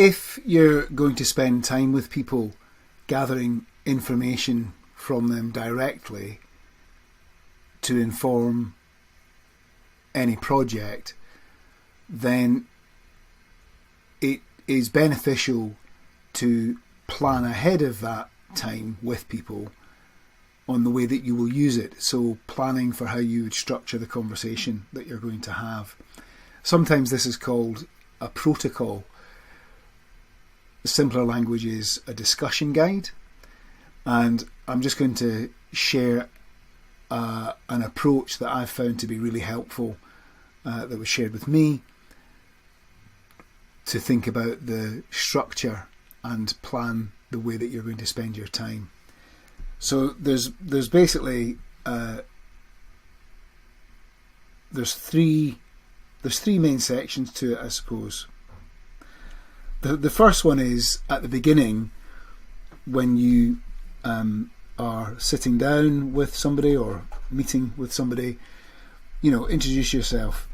if you're going to spend time with people gathering information from them directly to inform any project, then it is beneficial to plan ahead of that time with people on the way that you will use it. So planning for how you would structure the conversation that you're going to have. Sometimes this is called a protocol. The simpler language is a discussion guide. And I'm just going to share an approach that I've found to be really helpful that was shared with me to think about the structure and plan the way that you're going to spend your time. So there's basically there's three main sections to it, I suppose. The first one is at the beginning, when you are sitting down with somebody or meeting with somebody, introduce yourself,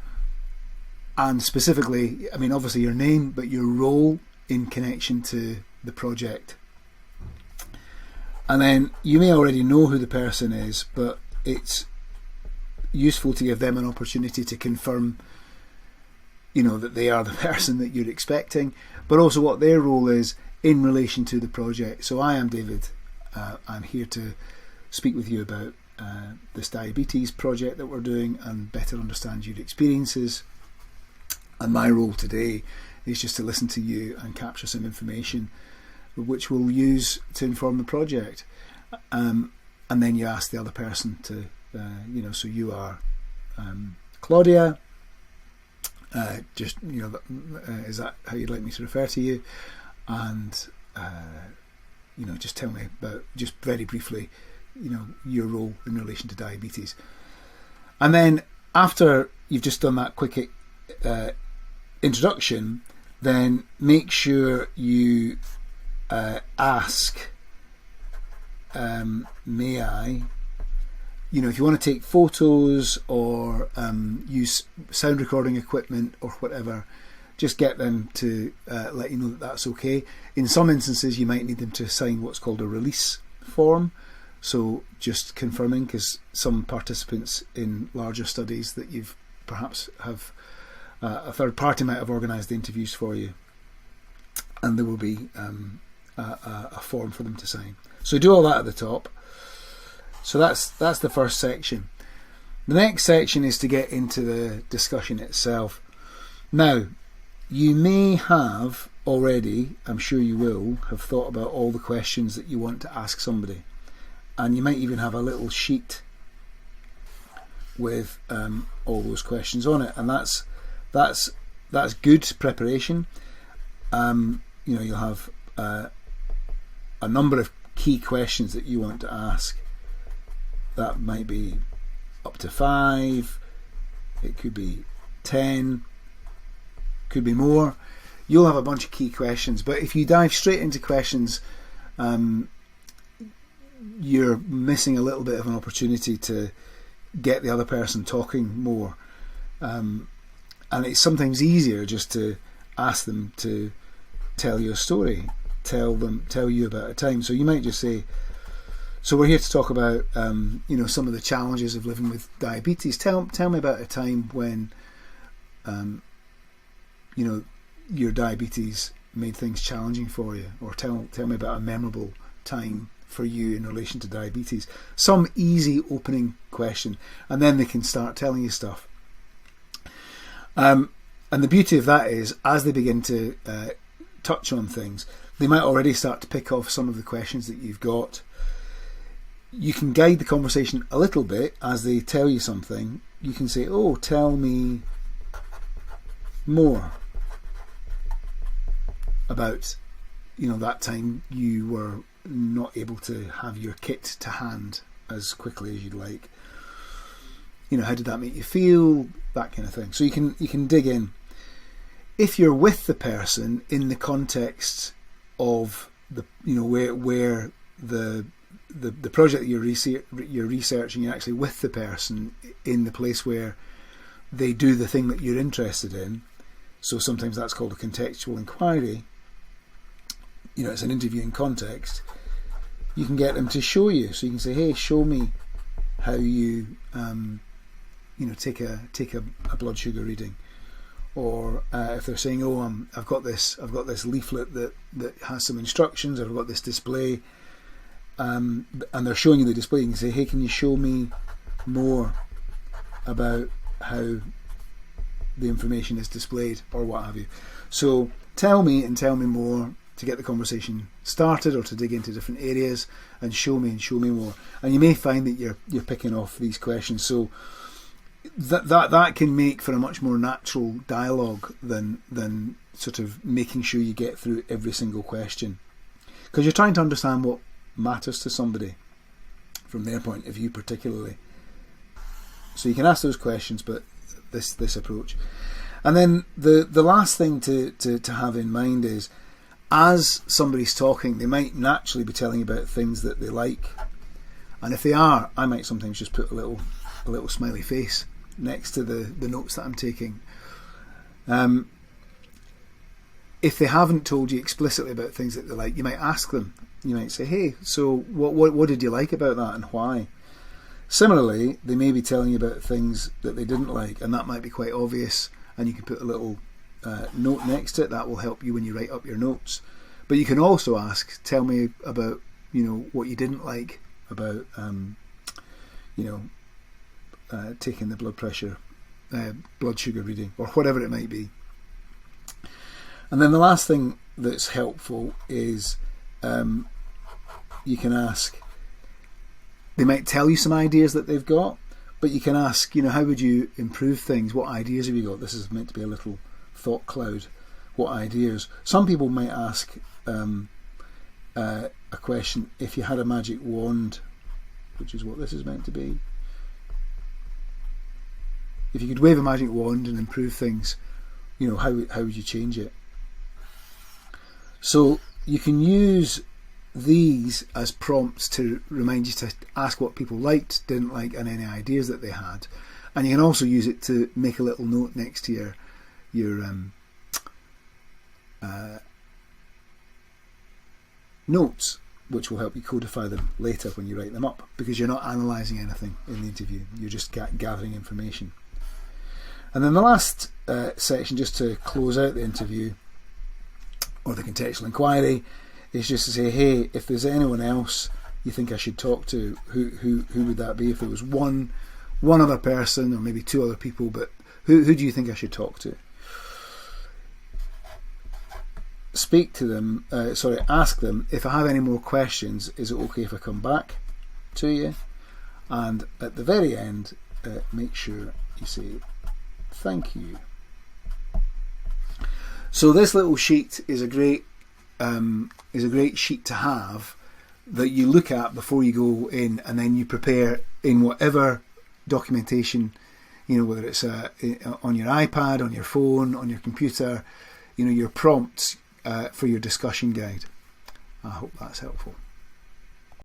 and specifically, I mean, obviously your name, but your role in connection to the project. And then you may already know who the person is, but it's useful to give them an opportunity to confirm, that they are the person that you're expecting, but also what their role is in relation to the project. So I am David. I'm here to speak with you about this diabetes project that we're doing and better understand your experiences. And my role today is just to listen to you and capture some information which we'll use to inform the project. And then you ask the other person to, so you are Claudia. Is that how you'd like me to refer to you? And, just tell me about, just very briefly, your role in relation to diabetes. And then after you've just done that quick introduction, then make sure you ask, may I, if you want to take photos or use sound recording equipment or whatever, just get them to let you know that that's okay. In some instances, you might need them to sign what's called a release form. So just confirming, because some participants in larger studies that you've perhaps have a third party might have organised the interviews for you, and there will be a form for them to sign. So do all that at the top. So that's the first section. The next section is to get into the discussion itself. Now, you may have already, I'm sure you will, have thought about all the questions that you want to ask somebody. And you might even have a little sheet with all those questions on it. And that's good preparation. You'll have a number of key questions that you want to ask. That might be up to 5, it could be 10, could be more. You'll have a bunch of key questions, but if you dive straight into questions, you're missing a little bit of an opportunity to get the other person talking more. And it's sometimes easier just to ask them to tell you a story, tell you about a time. So you might just say, so we're here to talk about some of the challenges of living with diabetes. Tell me about a time when your diabetes made things challenging for you, or tell me about a memorable time for you in relation to diabetes. Some easy opening question, and then they can start telling you stuff. And the beauty of that is, as they begin to touch on things, they might already start to pick off some of the questions that you've got. You can guide the conversation a little bit as they tell you something. You can say, "Oh, tell me more about, that time you were not able to have your kit to hand as quickly as you'd like. How did that make you feel?" That kind of thing. So you can dig in. If you're with the person in the context of the where the project that you're researching, you're actually with the person in the place where they do the thing that you're interested in. So sometimes that's called a contextual inquiry. it's an interviewing context, you can get them to show you. So you can say, hey, show me how you take a blood sugar reading. Or if they're saying, I've got this leaflet that has some instructions, or I've got this display, and they're showing you the display, you can say, hey, can you show me more about how the information is displayed, or what have you. So tell me more to get the conversation started, or to dig into different areas, and show me more. And you may find that you're picking off these questions. So that can make for a much more natural dialogue than sort of making sure you get through every single question, because you're trying to understand what matters to somebody from their point of view particularly. So you can ask those questions, but this approach. And then the last thing to have in mind is, as somebody's talking, they might naturally be telling you about things that they like, and if they are, I might sometimes just put a little smiley face next to the notes that I'm taking. If they haven't told you explicitly about things that they like, you might ask them. You might say, hey, so what did you like about that, and why? Similarly, they may be telling you about things that they didn't like, and that might be quite obvious, and you can put a little note next to it. That will help you when you write up your notes. But you can also ask, tell me about what you didn't like about taking the blood sugar reading, or whatever it might be. And then the last thing that's helpful is you can ask. They might tell you some ideas that they've got, but you can ask, how would you improve things? What ideas have you got? This is meant to be a little thought cloud. What ideas? Some people might ask a question, if you had a magic wand, which is what this is meant to be. If you could wave a magic wand and improve things, how would you change it? So you can use these as prompts to remind you to ask what people liked, didn't like, and any ideas that they had. And you can also use it to make a little note next to your notes, which will help you codify them later when you write them up, because you're not analysing anything in the interview, you're just gathering information. And then the last section, just to close out the interview, or the contextual inquiry, is just to say, hey, if there's anyone else you think I should talk to, who would that be? If there was one other person, or maybe two other people, but who do you think I should talk to? Speak to them, ask them, if I have any more questions, is it okay if I come back to you? And at the very end, make sure you say thank you. So this little sheet is a great sheet to have, that you look at before you go in, and then you prepare in whatever documentation, whether it's on your iPad, on your phone, on your computer, your prompts for your discussion guide. I hope that's helpful.